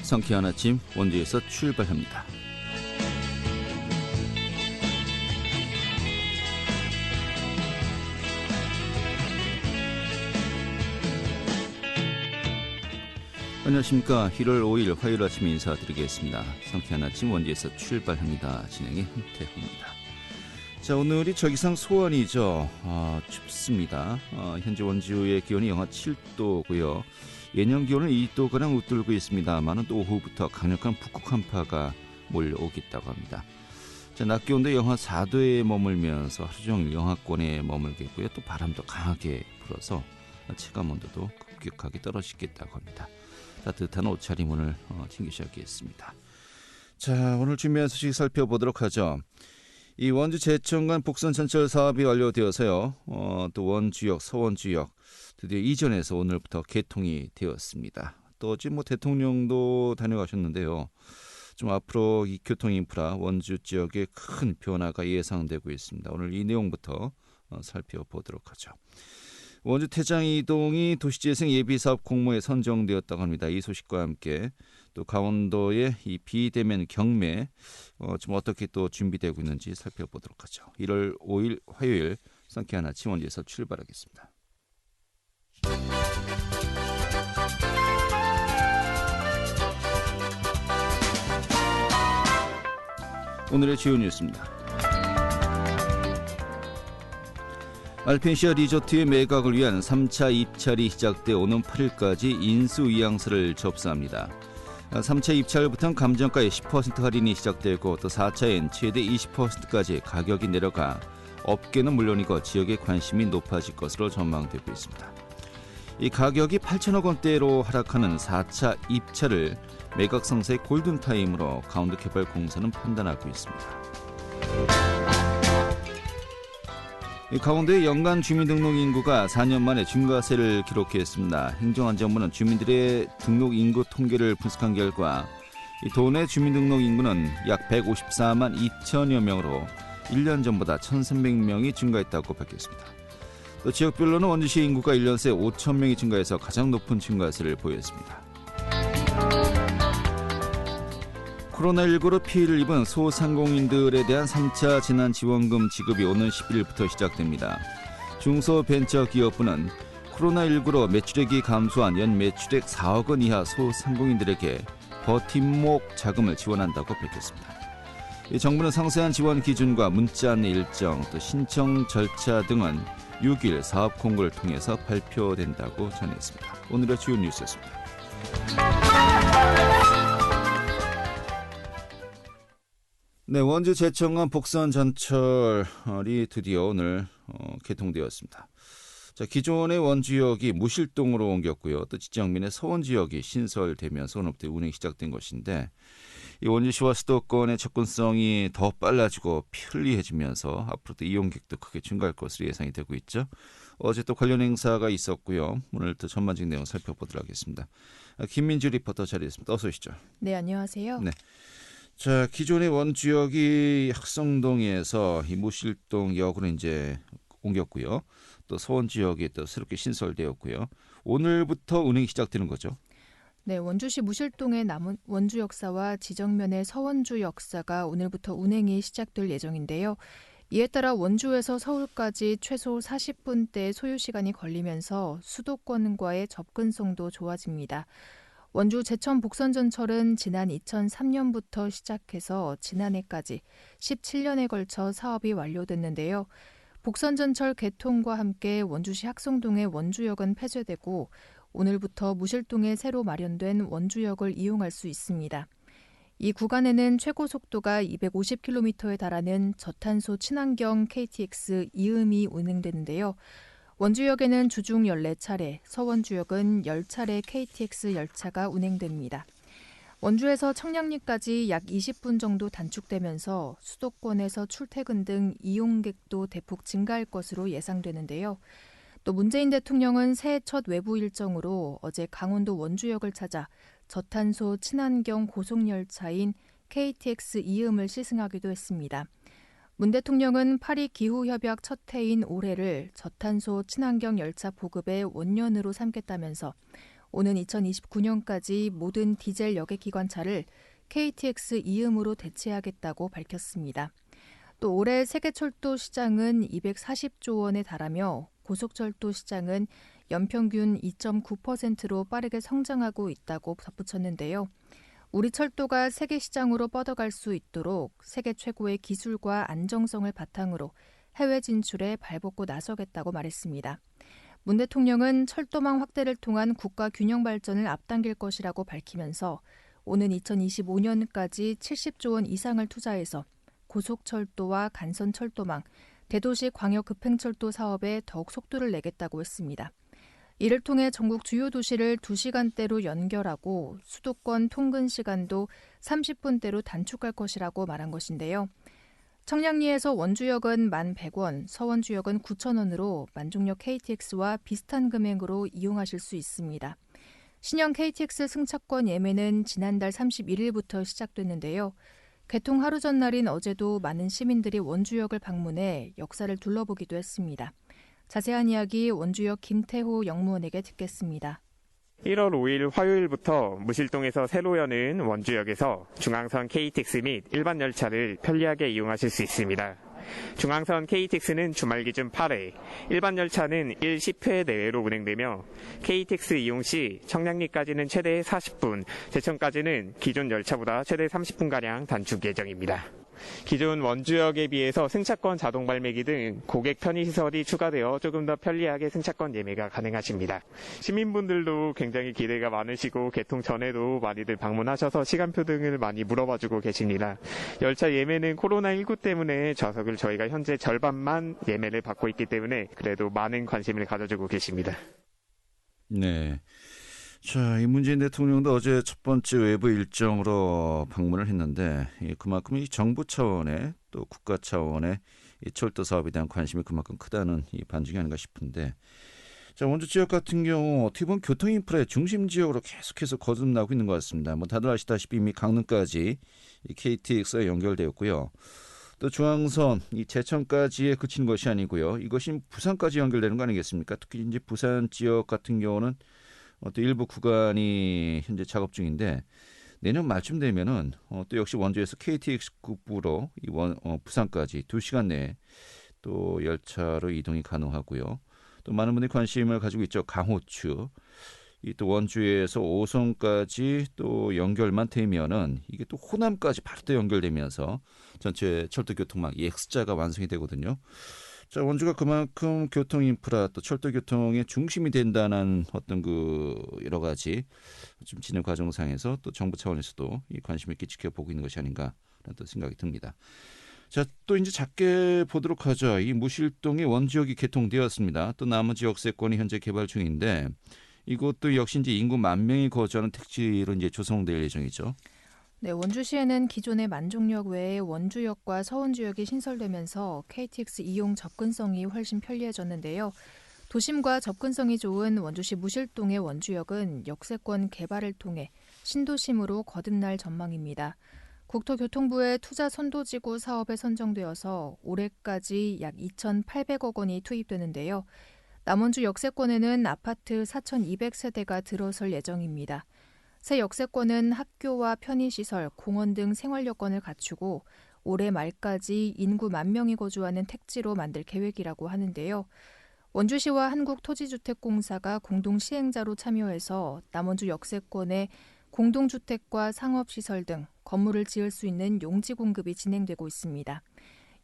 상쾌한 아침 원주에서 출발합니다. 안녕하십니까. 1월 5일 화요일 아침 인사드리겠습니다. 상쾌한 아침 원주에서 출발합니다. 진행의 김태훈입니다. 자, 오늘이 절기상 소원이죠. 춥습니다. 현재 원주의 기온이 영하 7도고요. 예년 기온은 2도가량 웃돌고 있습니다만 또 오후부터 강력한 북극 한파가 몰려오겠다고 합니다. 자, 낮 기온도 영하 4도에 머물면서 하루 종일 영하권에 머물겠고요. 또 바람도 강하게 불어서 체감 온도도 급격하게 떨어지겠다고 합니다. 따뜻한 옷차림을 챙기셔야겠습니다. 자, 오늘 준비한 소식 살펴보도록 하죠. 이 원주 제천간 복선 전철 사업이 완료되어서요. 또 원주역, 서원주역 드디어 이전해서 오늘부터 개통이 되었습니다. 또 어제 대통령도 다녀가셨는데요. 좀 앞으로 이 교통 인프라 원주 지역에 큰 변화가 예상되고 있습니다. 오늘 이 내용부터 살펴보도록 하죠. 원주 태장 이동이 도시재생 예비사업 공모에 선정되었다고 합니다. 이 소식과 함께 또 강원도의 이 비대면 경매 좀 어떻게 또 준비되고 있는지 살펴보도록 하죠. 1월 5일 화요일 상쾌한 아침 원주에서 출발하겠습니다. 오늘의 주요 뉴스입니다. 알펜시아 리조트의 매각을 위한 3차 입찰이 시작돼 오는 8일까지 인수위양서를 접수합니다. 3차 입찰부터는 감정가의 10% 할인이 시작되고 또 4차엔 최대 20%까지 가격이 내려가 업계는 물론이고 지역의 관심이 높아질 것으로 전망되고 있습니다. 이 가격이 8천억 원대로 하락하는 4차 입찰을 매각 상세의 골든타임으로 강원도개발공사는 판단하고 있습니다. 강원도의 연간 주민등록 인구가 4년 만에 증가세를 기록했습니다. 행정안전부는 주민들의 등록 인구 통계를 분석한 결과 이 도내 주민등록 인구는 약 154만 2천여 명으로 1년 전보다 1,300명이 증가했다고 밝혔습니다. 또 지역별로는 원주시 인구가 1년 새 5천 명이 증가해서 가장 높은 증가세를 보였습니다. 코로나19로 피해를 입은 소상공인들에 대한 3차 재난지원금 지급이 오는 11일부터 시작됩니다. 중소벤처기업부는 코로나19로 매출액이 감소한 연 매출액 4억 원 이하 소상공인들에게 버팀목 자금을 지원한다고 밝혔습니다. 정부는 상세한 지원 기준과 문자 안내 일정, 또 신청 절차 등은 6일 사업 공고를 통해서 발표된다고 전했습니다. 오늘의 주요 뉴스였습니다. 네, 원주 제천간 복선 전철이 드디어 오늘 개통되었습니다. 자, 기존의 원주역이 무실동으로 옮겼고요. 또 지정면의 서원주역이 신설되면서 오늘부터 운행이 시작된 것인데 이 원주시와 수도권의 접근성이 더 빨라지고 편리해지면서 앞으로도 이용객도 크게 증가할 것으로 예상이 되고 있죠. 어제 또 관련 행사가 있었고요. 오늘 또 전반적인 내용 살펴보도록 하겠습니다. 김민주 리포터 자리했습니다. 어서 오시죠. 네, 안녕하세요. 네. 자, 기존의 원주역이 학성동에서 이 무실동역으로 이제 옮겼고요. 또 서원지역이 또 새롭게 신설되었고요. 오늘부터 운행이 시작되는 거죠. 네, 원주시 무실동의 남은 원주 역사와 지정면의 서원주 역사가 오늘부터 운행이 시작될 예정인데요. 이에 따라 원주에서 서울까지 최소 40분대 소요 시간이 걸리면서 수도권과의 접근성도 좋아집니다. 원주 제천 복선전철은 지난 2003년부터 시작해서 지난해까지 17년에 걸쳐 사업이 완료됐는데요. 복선전철 개통과 함께 원주시 학성동의 원주역은 폐쇄되고 오늘부터 무실동에 새로 마련된 원주역을 이용할 수 있습니다. 이 구간에는 최고 속도가 250km에 달하는 저탄소 친환경 KTX 이음이 운행되는데요. 원주역에는 주중 14차례, 서원주역은 10차례 KTX 열차가 운행됩니다. 원주에서 청량리까지 약 20분 정도 단축되면서 수도권에서 출퇴근 등 이용객도 대폭 증가할 것으로 예상되는데요. 또 문재인 대통령은 새해 첫 외부 일정으로 어제 강원도 원주역을 찾아 저탄소 친환경 고속열차인 KTX 이음을 시승하기도 했습니다. 문 대통령은 파리 기후협약 첫 해인 올해를 저탄소 친환경 열차 보급의 원년으로 삼겠다면서 오는 2029년까지 모든 디젤 여객 기관차를 KTX 이음으로 대체하겠다고 밝혔습니다. 또 올해 세계 철도 시장은 240조 원에 달하며 고속철도 시장은 연평균 2.9%로 빠르게 성장하고 있다고 덧붙였는데요. 우리 철도가 세계 시장으로 뻗어갈 수 있도록 세계 최고의 기술과 안정성을 바탕으로 해외 진출에 발벗고 나서겠다고 말했습니다. 문 대통령은 철도망 확대를 통한 국가 균형 발전을 앞당길 것이라고 밝히면서 오는 2025년까지 70조 원 이상을 투자해서 고속철도와 간선철도망, 대도시 광역급행철도 사업에 더욱 속도를 내겠다고 했습니다. 이를 통해 전국 주요 도시를 2시간대로 연결하고 수도권 통근 시간도 30분대로 단축할 것이라고 말한 것인데요. 청량리에서 원주역은 1,100원, 서원주역은 9,000원으로 만종역 KTX와 비슷한 금액으로 이용하실 수 있습니다. 신형 KTX 승차권 예매는 지난달 31일부터 시작됐는데요. 개통 하루 전날인 어제도 많은 시민들이 원주역을 방문해 역사를 둘러보기도 했습니다. 자세한 이야기 원주역 김태호 영무원에게 듣겠습니다. 1월 5일 화요일부터 무실동에서 새로 여는 원주역에서 중앙선 KTX 및 일반 열차를 편리하게 이용하실 수 있습니다. 중앙선 KTX는 주말 기준 8회, 일반 열차는 일 10회 내외로 운행되며 KTX 이용 시 청량리까지는 최대 40분, 제천까지는 기존 열차보다 최대 30분가량 단축 예정입니다. 기존 원주역에 비해서 승차권 자동 발매기 등 고객 편의시설이 추가되어 조금 더 편리하게 승차권 예매가 가능하십니다. 시민분들도 굉장히 기대가 많으시고 개통 전에도 많이들 방문하셔서 시간표 등을 많이 물어봐주고 계십니다. 열차 예매는 코로나19 때문에 좌석을 저희가 현재 절반만 예매를 받고 있기 때문에 그래도 많은 관심을 가져주고 계십니다. 네. 자, 이 문재인 대통령도 어제 첫 번째 외부 일정으로 방문을 했는데 그만큼 이 정부 차원의 또 국가 차원의 이 철도 사업에 대한 관심이 그만큼 크다는 이 반증이 아닌가 싶은데, 자, 원주 지역 같은 경우 어떻게 보면 교통 인프라의 중심 지역으로 계속해서 거듭나고 있는 것 같습니다. 뭐 다들 아시다시피 이미 강릉까지 이 KTX가 연결되었고요. 또 중앙선 이 제천까지에 그치는 것이 아니고요. 이것이 부산까지 연결되는 거 아니겠습니까? 특히 이제 부산 지역 같은 경우는 또 일부 구간이 현재 작업 중인데 내년 말쯤 되면은 또 역시 원주에서 KTX급으로 부산까지 2시간 내에 또 열차로 이동이 가능하고요. 또 많은 분들이 관심을 가지고 있죠. 강호추. 이 또 원주에서 오송까지 또 연결만 되면은 이게 또 호남까지 바로 또 연결되면서 전체 철도 교통망 X자가 완성이 되거든요. 자, 원주가 그만큼 교통 인프라 또 철도 교통의 중심이 된다는 어떤 그 여러 가지 좀 진행 과정상에서 또 정부 차원에서도 이 관심 있게 지켜보고 있는 것이 아닌가라는 또 생각이 듭니다. 자, 또 이제 작게 보도록 하죠. 이 무실동의 원주역이 개통되었습니다. 또 나머지 역세권이 현재 개발 중인데 이것도 역시 이제 인구 10,000명이 거주하는 택지로 이제 조성될 예정이죠. 네, 원주시에는 기존의 만종역 외에 원주역과 서원주역이 신설되면서 KTX 이용 접근성이 훨씬 편리해졌는데요. 도심과 접근성이 좋은 원주시 무실동의 원주역은 역세권 개발을 통해 신도심으로 거듭날 전망입니다. 국토교통부의 투자 선도지구 사업에 선정되어서 올해까지 약 2,800억 원이 투입되는데요. 남원주 역세권에는 아파트 4,200세대가 들어설 예정입니다. 새 역세권은 학교와 편의시설, 공원 등 생활 여건을 갖추고 올해 말까지 인구 10,000명이 거주하는 택지로 만들 계획이라고 하는데요. 원주시와 한국토지주택공사가 공동 시행자로 참여해서 남원주 역세권에 공동주택과 상업시설 등 건물을 지을 수 있는 용지 공급이 진행되고 있습니다.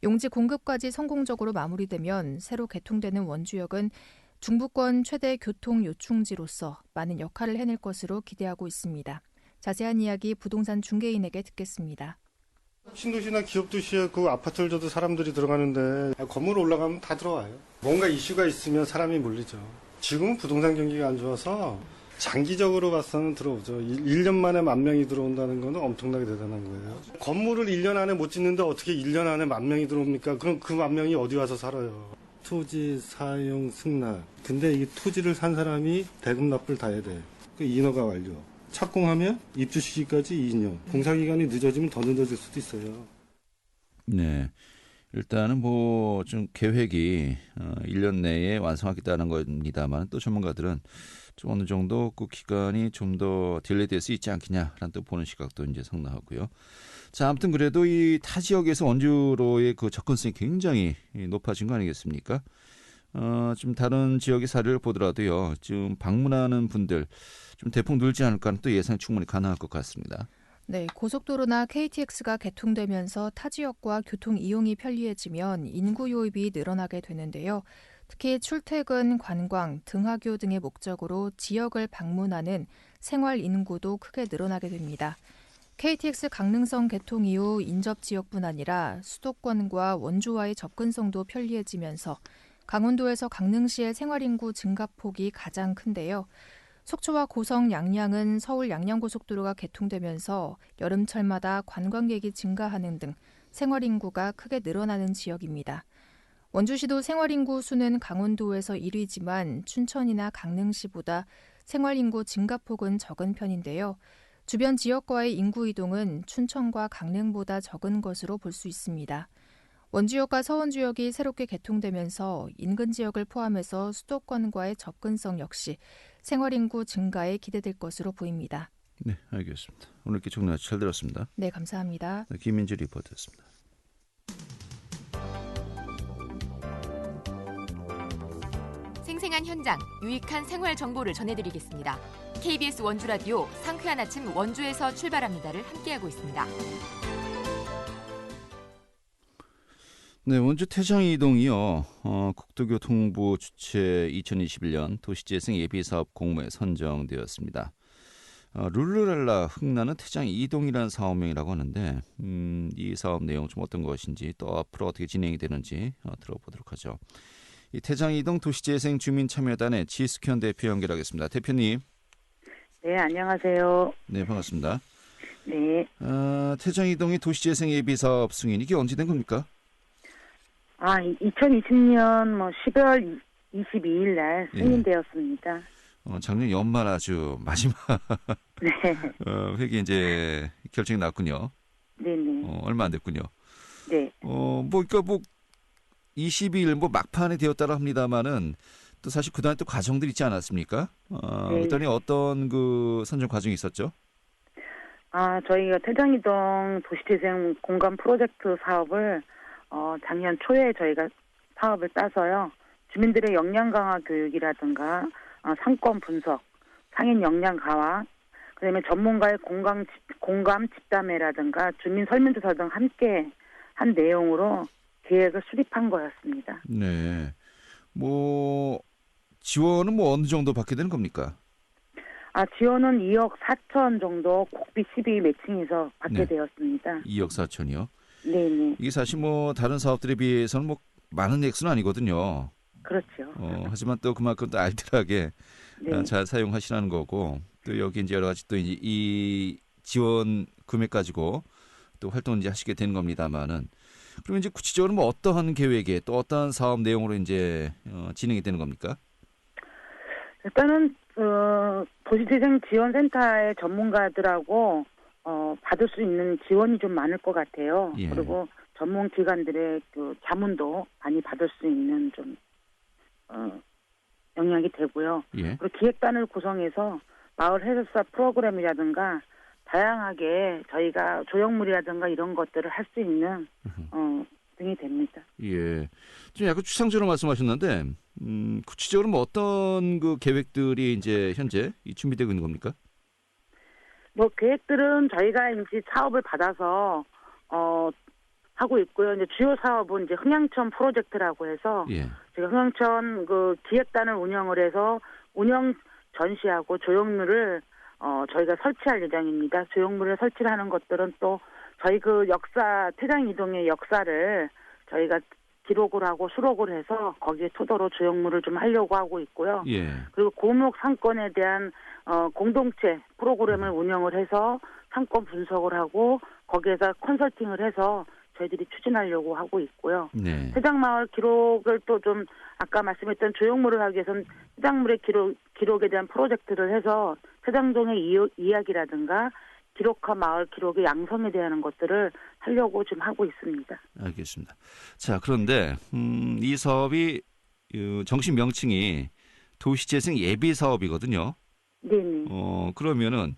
용지 공급까지 성공적으로 마무리되면 새로 개통되는 원주역은 중부권 최대 교통 요충지로서 많은 역할을 해낼 것으로 기대하고 있습니다. 자세한 이야기 부동산 중개인에게 듣겠습니다. 신도시나 기업도시에 그 아파트를 줘도 사람들이 들어가는데 건물 올라가면 다 들어와요. 뭔가 이슈가 있으면 사람이 몰리죠. 지금은 부동산 경기가 안 좋아서 장기적으로 봐서는 들어오죠. 1년 만에 10,000명이 들어온다는 건 엄청나게 대단한 거예요. 건물을 1년 안에 못 짓는데 어떻게 1년 안에 10,000명이 들어옵니까? 그럼 그 10,000명이 어디 와서 살아요? 토지 사용 승낙. 근데 이 토지를 산 사람이 대금 납부를 다 해야 돼. 그 인허가 완료. 착공하면 입주 시기까지 2년. 공사기간이 늦어지면 더 늦어질 수도 있어요. 네. 일단은 뭐 좀 계획이 1년 내에 완성하겠다는 겁니다만 또 전문가들은 좀 어느 정도 그 기간이 좀 더 딜레이될 수 있지 않겠냐라는 또 보는 시각도 이제 상당하고요. 자, 아무튼 그래도 이 타 지역에서 원주로의 그 접근성이 굉장히 높아진 거 아니겠습니까? 좀 다른 지역의 사례를 보더라도요. 지금 방문하는 분들 좀 대폭 늘지 않을까 하는 또 예상이 충분히 가능할 것 같습니다. 네, 고속도로나 KTX가 개통되면서 타 지역과 교통 이용이 편리해지면 인구 유입이 늘어나게 되는데요. 특히 출퇴근, 관광, 등하교 등의 목적으로 지역을 방문하는 생활 인구도 크게 늘어나게 됩니다. KTX 강릉선 개통 이후 인접 지역뿐 아니라 수도권과 원주와의 접근성도 편리해지면서 강원도에서 강릉시의 생활인구 증가폭이 가장 큰데요. 속초와 고성, 양양은 서울 양양고속도로가 개통되면서 여름철마다 관광객이 증가하는 등 생활인구가 크게 늘어나는 지역입니다. 원주시도 생활인구 수는 강원도에서 1위지만 춘천이나 강릉시보다 생활인구 증가폭은 적은 편인데요. 주변 지역과의 인구 이동은 춘천과 강릉보다 적은 것으로 볼 수 있습니다. 원주역과 서원주역이 새롭게 개통되면서 인근 지역을 포함해서 수도권과의 접근성 역시 생활인구 증가에 기대될 것으로 보입니다. 네, 알겠습니다. 오늘 이렇게 정리 잘 들었습니다. 네, 감사합니다. 네, 김민주 리포터였습니다. 생생한 현장, 유익한 생활 정보를 전해드리겠습니다. KBS 원주라디오 상쾌한 아침 원주에서 출발합니다를 함께하고 있습니다. 네, 원주 태장 이동이요. 국토교통부 주최 2021년 도시재생 예비사업 공모에 선정되었습니다. 룰루랄라 흥나는 태장 이동이라는 사업명이라고 하는데 이 사업 내용 좀 어떤 것인지 또 앞으로 어떻게 진행이 되는지 들어보도록 하죠. 이 태장 이동 도시재생 주민참여단의 지숙현 대표 연결하겠습니다. 대표님. 네, 안녕하세요. 네, 반갑습니다. 네. 태장 이동이 도시재생 예비사업 승인 이게 언제 된 겁니까? 2020년 12월 22일 날 승인되었습니다. 작년 연말 아주 마지막 네. 회계 이제 결정이 났군요. 네네. 얼마 안 됐군요. 네. 그러니까 22일 막판에 되었다고 합니다만은 또 사실 그동안 또 과정들이 있지 않았습니까? 네. 그랬더니 어떤 그 선정 과정이 있었죠? 저희가 태장이동 도시재생 공간 프로젝트 사업을 작년 초에 저희가 사업을 따서요. 주민들의 역량 강화 교육이라든가 상권 분석, 상인 역량 강화, 그다음에 전문가의 공감 집담회라든가 주민 설문조사 등 함께 한 내용으로 계획을 수립한 거였습니다. 네. 지원은 어느 정도 받게 되는 겁니까? 지원은 2억 4천 정도 국비 12 매칭해서 받게 되었습니다. 2억 4천이요? 네네. 이게 사실 다른 사업들에 비해서는 많은 액수는 아니거든요. 그렇죠. 하지만 또 그만큼 또 알뜰하게 네. 잘 사용하시라는 거고 또 여기 이제 여러 가지 또 이 지원 금액 가지고 또 활동을 이제 하시게 되는 겁니다만은 그럼 이제 구체적으로 어떠한 계획에 또 어떠한 사업 내용으로 이제 진행이 되는 겁니까? 일단은 도시재생 지원센터의 전문가들하고 받을 수 있는 지원이 좀 많을 것 같아요. 예. 그리고 전문 기관들의 그 자문도 많이 받을 수 있는 좀 영향이 되고요. 예. 그리고 기획단을 구성해서 마을 해설사 프로그램이라든가 다양하게 저희가 조형물이라든가 이런 것들을 할 수 있는 등이 됩니다. 예. 좀 약간 추상적으로 말씀하셨는데 구체적으로 어떤 그 계획들이 이제 현재 준비되고 있는 겁니까? 계획들은 저희가 이제 사업을 받아서 하고 있고요. 이제 주요 사업은 이제 흥양천 프로젝트라고 해서 예. 제가 흥양천 그 기획단을 운영을 해서 운영 전시하고 조형물을 저희가 설치할 예정입니다. 조형물을 설치를 하는 것들은 또 저희 그 역사 태장 이동의 역사를 저희가 기록을 하고 수록을 해서 거기에 토대로 조형물을 좀 하려고 하고 있고요. 예. 그리고 고목 상권에 대한 공동체 프로그램을 운영을 해서 상권 분석을 하고 거기에서 컨설팅을 해서 저희들이 추진하려고 하고 있고요. 네. 태장마을 기록을 또 좀 아까 말씀했던 조형물을 하기 위해서는 태장물의 기록에 대한 프로젝트를 해서 태장동의 이야기라든가 기록화 마을 기록의 양성에 대한 것들을 하려고 좀 하고 있습니다. 알겠습니다. 자, 그런데 이 사업이 정식 명칭이 도시재생 예비 사업이거든요. 네네. 그러면은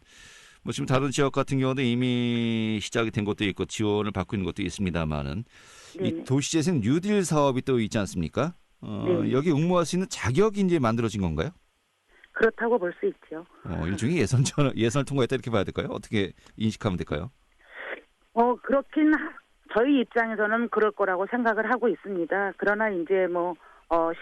뭐 지금 다른 지역 같은 경우도 이미 시작이 된 것도 있고 지원을 받고 있는 것도 있습니다만은 이 네네. 도시재생 뉴딜 사업이 또 있지 않습니까? 네네. 여기 응모할 수 있는 자격이 이제 만들어진 건가요? 그렇다고 볼 수 있죠. 일종의 예선을 통과했다 이렇게 봐야 될까요? 어떻게 인식하면 될까요? 저희 입장에서는 그럴 거라고 생각을 하고 있습니다. 그러나 이제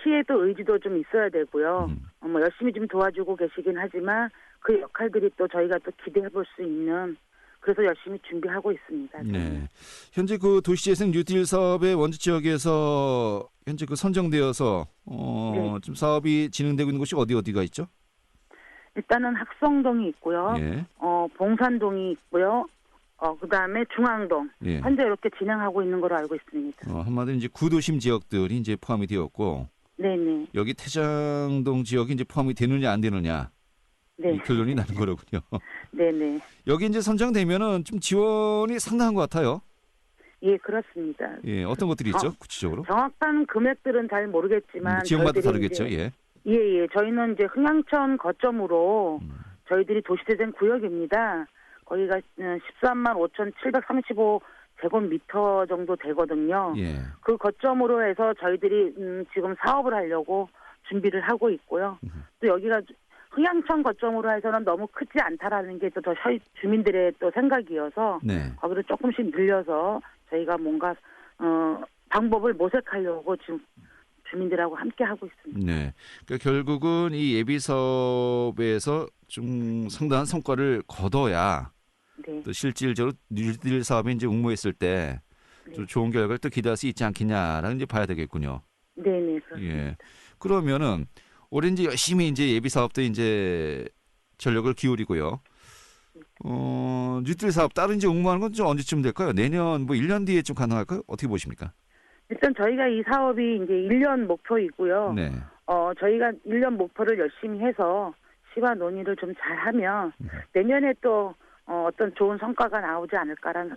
시에도 의지도 좀 있어야 되고요. 열심히 좀 도와주고 계시긴 하지만 그 역할들이 또 저희가 또 기대해 볼 수 있는 그래서 열심히 준비하고 있습니다. 네. 현재 그 도시재생 뉴딜 사업의 원주 지역에서 현재 그 선정되어서 네. 좀 사업이 진행되고 있는 곳이 어디가 있죠? 일단은 학성동이 있고요. 예. 봉산동이 있고요. 그다음에 중앙동. 예. 현재 이렇게 진행하고 있는 걸로 알고 있습니다. 한마디로 이제 구도심 지역들이 이제 포함이 되었고 네네. 여기 태장동 지역이 이제 포함이 되느냐 안 되느냐 네. 이 결론이 나는 거로군요. 네네. 여기 이제 선정되면은 좀 지원이 상당한 것 같아요. 예, 그렇습니다. 예, 어떤 것들이 있죠, 구체적으로? 정확한 금액들은 잘 모르겠지만 지역마다 저희들이 다르겠죠, 이제, 예. 예. 저희는 이제 흥양천 거점으로 저희들이 도시재생 구역입니다. 거기가 13만 5,735 제곱미터 정도 되거든요. 예. 그 거점으로 해서 저희들이 지금 사업을 하려고 준비를 하고 있고요. 또 여기가 흥양천 거점으로 해서는 너무 크지 않다라는 게 또 저희 주민들의 또 생각이어서 네. 거기를 조금씩 늘려서 저희가 뭔가 방법을 모색하려고 지금 주민들하고 함께 하고 있습니다. 네. 그러니까 결국은 이 예비 사업에서 좀 상당한 성과를 거둬야 네. 또 실질적으로 뉴딜 사업에 이제 응모했을 때 좀 좋은 결과를 또 기대할 수 있지 않겠냐라는 이제 봐야 되겠군요. 네네. 그렇습니다. 예. 그러면은 올해 이제 열심히 이제 예비 사업도 이제 전력을 기울이고요. 뉴딜 사업 다른 이제 응모하는 건 좀 언제쯤 될까요? 내년 1년 뒤에 좀 가능할까요? 어떻게 보십니까? 일단 저희가 이 사업이 이제 1년 목표이고요. 네. 저희가 1년 목표를 열심히 해서 시와 논의를 좀 잘하면 내년에 또 어떤 좋은 성과가 나오지 않을까라는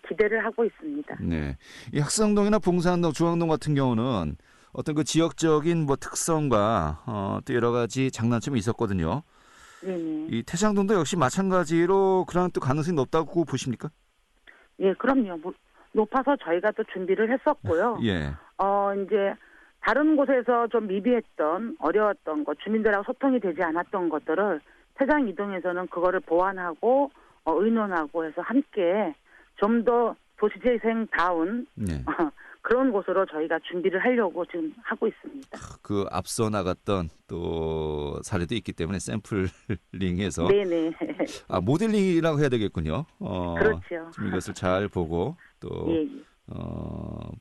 기대를 하고 있습니다. 네. 이 학성동이나 봉산동, 중앙동 같은 경우는 어떤 그 지역적인 특성과 또 여러 가지 장단점이 있었거든요. 네네. 이 태장동도 역시 마찬가지로 그런 또 가능성이 높다고 보십니까? 예, 그럼요. 높아서 저희가 또 준비를 했었고요. 예. 이제 다른 곳에서 좀 미비했던 어려웠던 것, 주민들하고 소통이 되지 않았던 것들을 태장 이동에서는 그거를 보완하고 의논하고 해서 함께 좀 더 도시재생다운 네. 그런 곳으로 저희가 준비를 하려고 지금 하고 있습니다. 그 앞서 나갔던 또 사례도 있기 때문에 샘플링해서 네네. 모델링이라고 해야 되겠군요. 그렇죠. 좀 이것을 잘 보고 또 예.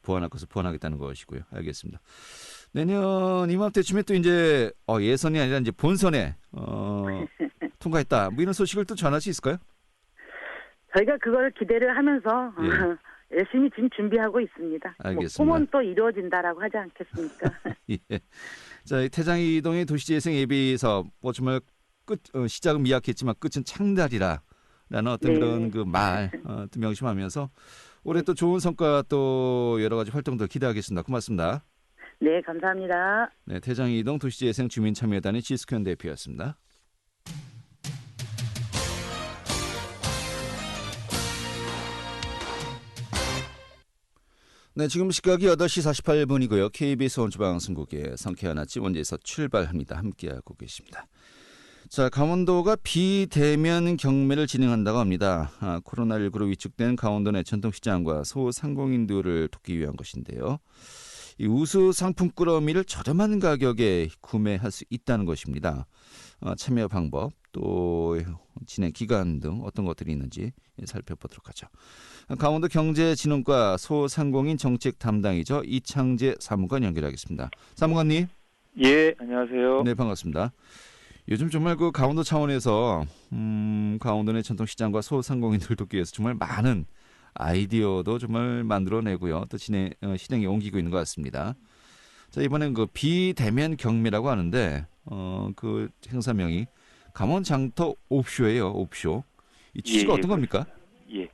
보완할 것을 보완하겠다는 것이고요. 알겠습니다. 내년 이맘때쯤에 또 이제 예선이 아니라 이제 본선에 통과했다. 이런 소식을 또 전할 수 있을까요? 저희가 그걸 기대를 하면서 예. 열심히 지금 준비하고 있습니다. 알겠습니다. 꿈은 또 이루어진다라고 하지 않겠습니까? 예. 자, 이 태장이동의 도시재생 예비 사업 정말 시작은 미약했지만 끝은 창달이라라는 어떤 네. 그런 그 말 또 명심하면서 올해 또 좋은 성과 또 여러 가지 활동들 기대하겠습니다. 고맙습니다. 네, 감사합니다. 네, 태장이동 도시재생 주민참여단의 지숙현 대표였습니다. 네, 지금 시각이 8시 48분이고요. KBS 원주방송국의 상쾌한 아침 원제에서 출발합니다. 함께하고 계십니다. 자, 강원도가 비대면 경매를 진행한다고 합니다. 코로나19로 위축된 강원도 내 전통시장과 소상공인들을 돕기 위한 것인데요. 이 우수 상품 꾸러미를 저렴한 가격에 구매할 수 있다는 것입니다. 참여 방법, 또 진행 기간 등 어떤 것들이 있는지 살펴보도록 하죠. 강원도 경제진흥과 소상공인 정책 담당이죠. 이창재 사무관 연결하겠습니다. 사무관님. 예, 안녕하세요. 네, 반갑습니다. 요즘 정말 그 강원도 차원에서 강원도 내 전통시장과 소상공인들 돕기 위해서 정말 많은 아이디어도 정말 만들어내고요. 또 실행에 옮기고 있는 것 같습니다. 자, 이번엔 그 비대면 경매라고 하는데 그 행사명이 강원 장터 옵쇼예요. 옵쇼. 이 취지가 어떤 겁니까? 예.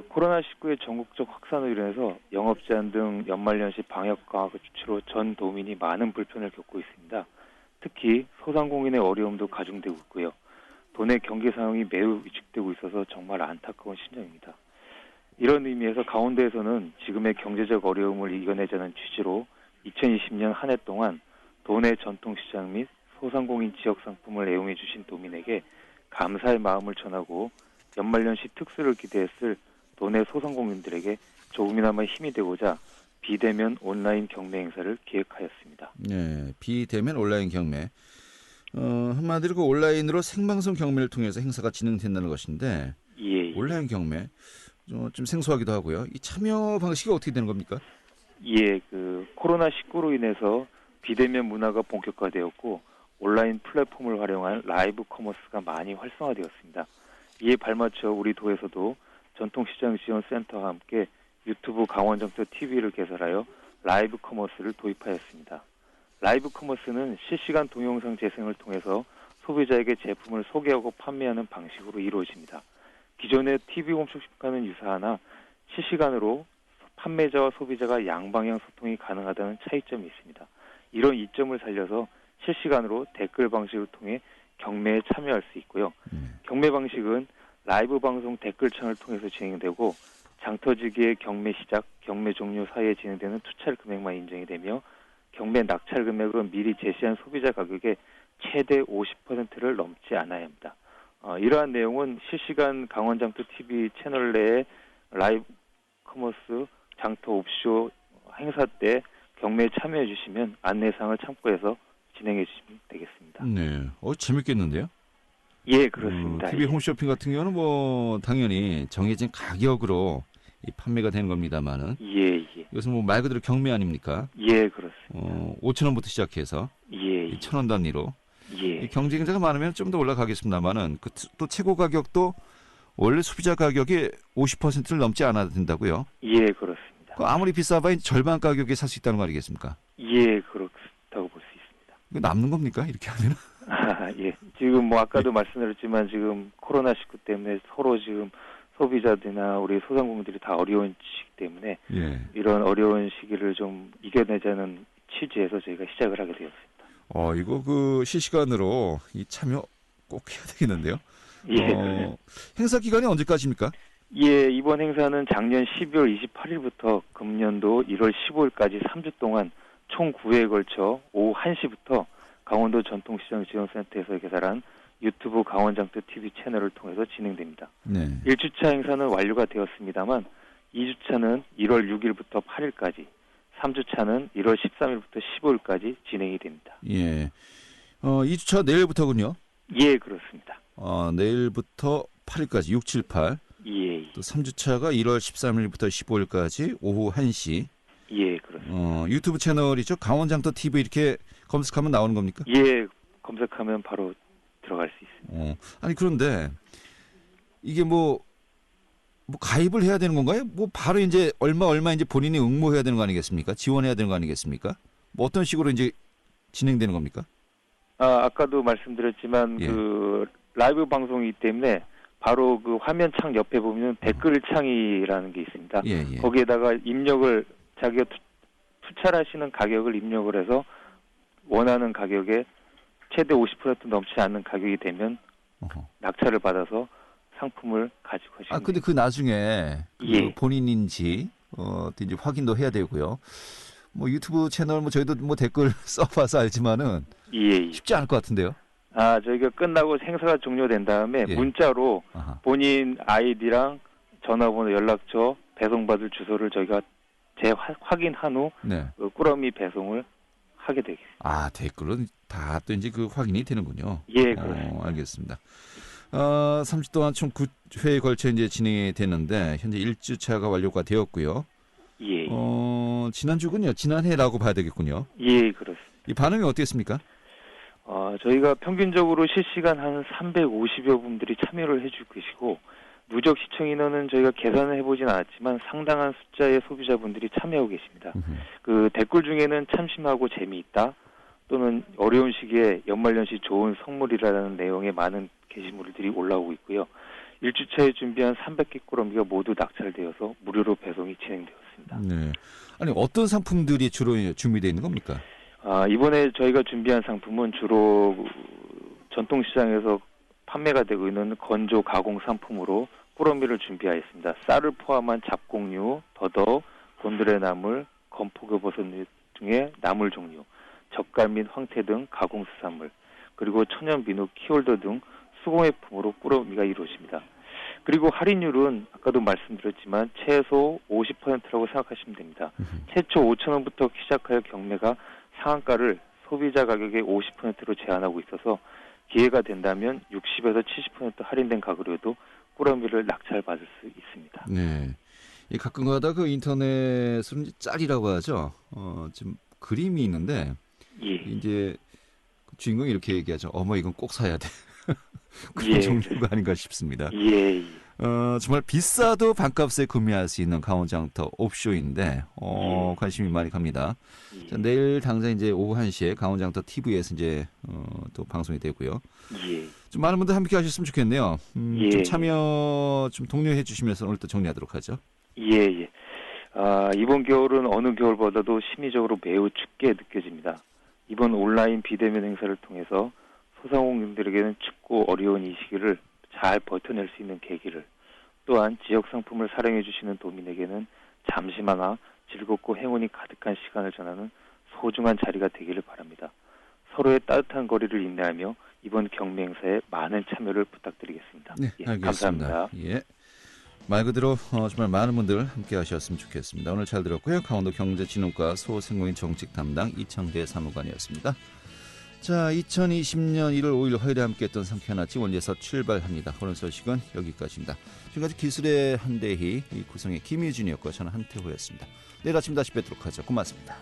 코로나19의 전국적 확산으로 인해서 영업 제한 등 연말연시 방역 강화의 조치로 전 도민이 많은 불편을 겪고 있습니다. 특히 소상공인의 어려움도 가중되고 있고요. 도내 경기 상황이 매우 위축되고 있어서 정말 안타까운 심정입니다. 이런 의미에서 강원도에서는 지금의 경제적 어려움을 이겨내자는 취지로 2020년 한 해 동안 도내 전통시장 및 소상공인 지역 상품을 애용해 주신 도민에게 감사의 마음을 전하고 연말연시 특수를 기대했을 도내 소상공인들에게 조금이나마 힘이 되고자 비대면 온라인 경매 행사를 기획하였습니다. 네, 비대면 온라인 경매. 한마디로 그 온라인으로 생방송 경매를 통해서 행사가 진행된다는 것인데 예. 온라인 경매 좀 생소하기도 하고요. 이 참여 방식이 어떻게 되는 겁니까? 예, 코로나19로 인해서 비대면 문화가 본격화되었고 온라인 플랫폼을 활용한 라이브 커머스가 많이 활성화되었습니다. 이에 발맞춰 우리 도에서도 전통시장 지원센터와 함께 유튜브 강원정토 TV를 개설하여 라이브 커머스를 도입하였습니다. 라이브 커머스는 실시간 동영상 재생을 통해서 소비자에게 제품을 소개하고 판매하는 방식으로 이루어집니다. 기존의 TV 홈쇼핑과는 유사하나 실시간으로 판매자와 소비자가 양방향 소통이 가능하다는 차이점이 있습니다. 이런 이점을 살려서 실시간으로 댓글 방식을 통해 경매에 참여할 수 있고요. 경매 방식은 라이브 방송 댓글창을 통해서 진행되고 장터지기의 경매 시작, 경매 종료 사이에 진행되는 투찰 금액만 인정이 되며 경매 낙찰 금액은 미리 제시한 소비자 가격의 최대 50%를 넘지 않아야 합니다. 이러한 내용은 실시간 강원장터 TV 채널 내에 라이브 커머스 장터 옵쇼 행사 때 경매에 참여해 주시면 안내사항을 참고해서 진행해 주시면 되겠습니다. 네, 재밌겠는데요? 예, 그렇습니다. TV 홈쇼핑 같은 경우는 뭐 당연히 정해진 가격으로 이 판매가 되는 겁니다만은 예. 이것은 뭐 말 그대로 경매 아닙니까? 예, 그렇습니다. 5,000원부터 시작해서 예. 1,000원 단위로 예. 이 경쟁자가 많으면 좀 더 올라가겠습니다만은 또 최고 가격도 원래 소비자 가격이 50%를 넘지 않아야 된다고요? 예, 그렇습니다. 아무리 비싸봐야 절반 가격에 살 수 있다는 거 아니겠습니까? 예, 그렇다고 볼 수 있습니다. 이거 남는 겁니까? 이렇게 하면? 예. 지금 뭐 아까도 말씀드렸지만 지금 코로나19 때문에 서로 지금 소비자들이나 우리 소상공인들이 다 어려운 시기 때문에 예. 이런 어려운 시기를 좀 이겨내자는 취지에서 저희가 시작을 하게 되었습니다. 이거 실시간으로 이 참여 꼭 해야 되겠는데요? 예. 행사 기간이 언제까지입니까? 예, 이번 행사는 작년 12월 28일부터 금년도 1월 15일까지 3주 동안 총 9회에 걸쳐 오후 1시부터 강원도 전통시장 지원센터에서 개설한 유튜브 강원장터 TV 채널을 통해서 진행됩니다. 네. 1주차 행사는 완료가 되었습니다만 2주차는 1월 6일부터 8일까지, 3주차는 1월 13일부터 15일까지 진행이 됩니다. 예. 2주차 내일부터군요. 예, 그렇습니다. 내일부터 8일까지 6, 7, 8. 예. 또 3주차가 1월 13일부터 15일까지 오후 1시. 예, 그렇습니다. 유튜브 채널이죠. 강원장터 TV 이렇게 검색하면 나오는 겁니까? 예, 검색하면 바로 들어갈 수 있습니다. 아니 그런데 이게 뭐 가입을 해야 되는 건가요? 뭐 바로 이제 얼마 이제 본인이 응모해야 되는 거 아니겠습니까? 지원해야 되는 거 아니겠습니까? 뭐 어떤 식으로 이제 진행되는 겁니까? 아까도 말씀드렸지만 예. 라이브 방송이기 때문에 바로 화면 창 옆에 보면 댓글 창이라는 게 있습니다. 예. 거기에다가 입력을 자기가 투찰하시는 가격을 입력을 해서 원하는 가격에 최대 50% 넘지 않는 가격이 되면 낙찰을 받아서 상품을 가지고 가시면 근데 그 나중에 예. 본인인지 이제 확인도 해야 되고요. 뭐 유튜브 채널 저희도 뭐 댓글 써봐서 알지만은 예. 쉽지 않을 것 같은데요. 저희가 끝나고 행사가 종료된 다음에 예. 문자로 본인 아이디랑 전화번호, 연락처, 배송받을 주소를 저희가 확인한 후 네. 꾸러미 배송을 하게 되겠습니다. 댓글은 다 또 이제 확인이 되는군요. 예, 그렇습니다. 알겠습니다. 30주 동안 총 9회에 걸쳐 이제 진행이 되는데 현재 1주차가 완료가 되었고요. 예. 지난주군요. 지난해라고 봐야 되겠군요. 예, 그렇습니다. 이 반응이 어땠습니까? 저희가 평균적으로 실시간 한 350여 분들이 참여를 해주고 계시고 누적 시청 인원은 저희가 계산을 해보진 않았지만 상당한 숫자의 소비자분들이 참여하고 계십니다. 그 댓글 중에는 참신하고 재미있다 또는 어려운 시기에 연말연시 좋은 선물이라는 내용의 많은 게시물들이 올라오고 있고요. 1주차에 준비한 300개 꾸러미가 모두 낙찰되어서 무료로 배송이 진행되었습니다. 네. 아니 어떤 상품들이 주로 준비되어 있는 겁니까? 이번에 저희가 준비한 상품은 주로 전통시장에서 판매가 되고 있는 건조 가공 상품으로 꾸러미를 준비하였습니다. 쌀을 포함한 잡곡류, 더덕, 곤드레나물, 건포교버섯 등의 나물 종류, 젓갈 및 황태 등 가공 수산물, 그리고 천연 비누, 키홀더 등 수공예품으로 꾸러미가 이루어집니다. 그리고 할인율은 아까도 말씀드렸지만 최소 50%라고 생각하시면 됩니다. 최초 5,000원부터 시작하여 경매가 상한가를 소비자 가격의 50%로 제한하고 있어서 기회가 된다면 60에서 70% 할인된 가격으로도 꾸러미를 낙찰받을 수 있습니다. 네. 이 가끔가다 그 인터넷으로 이제 짤이라고 하죠. 지금 그림이 있는데 예. 이제 주인공이 이렇게 얘기하죠. 어머 이건 꼭 사야 돼. 그런 예. 종류가 아닌가 싶습니다. 예. 정말 비싸도 반값에 구매할 수 있는 강원장터 옵쇼인데 관심이 많이 갑니다. 예. 자, 내일 당장 이제 오후 1시에 강원장터 TV에서 이제 또 방송이 되고요. 예. 좀 많은 분들 함께 하셨으면 좋겠네요. 예. 좀 참여 좀 독려해 주시면서 오늘 또 정리하도록 하죠. 예. 이번 겨울은 어느 겨울보다도 심리적으로 매우 춥게 느껴집니다. 이번 온라인 비대면 행사를 통해서 소상공인들에게는 춥고 어려운 이 시기를 잘 버텨낼 수 있는 계기를, 또한 지역 상품을 사랑해 주시는 도민에게는 잠시나마 즐겁고 행운이 가득한 시간을 전하는 소중한 자리가 되기를 바랍니다. 서로의 따뜻한 거리를 인내하며 이번 경매 행사에 많은 참여를 부탁드리겠습니다. 네, 알겠습니다. 감사합니다. 예. 말 그대로 정말 많은 분들 함께 하셨으면 좋겠습니다. 오늘 잘 들었고요. 강원도 경제진흥과 소상공인 정책 담당 이창대 사무관이었습니다. 자, 2020년 1월 5일 화요일에 함께했던 상쾌한 아침 원리에서 출발합니다. 오늘 소식은 여기까지입니다. 지금까지 기술의 한대희, 구성의 김유진이었고 저는 한태호였습니다. 내일 아침 다시 뵙도록 하죠. 고맙습니다.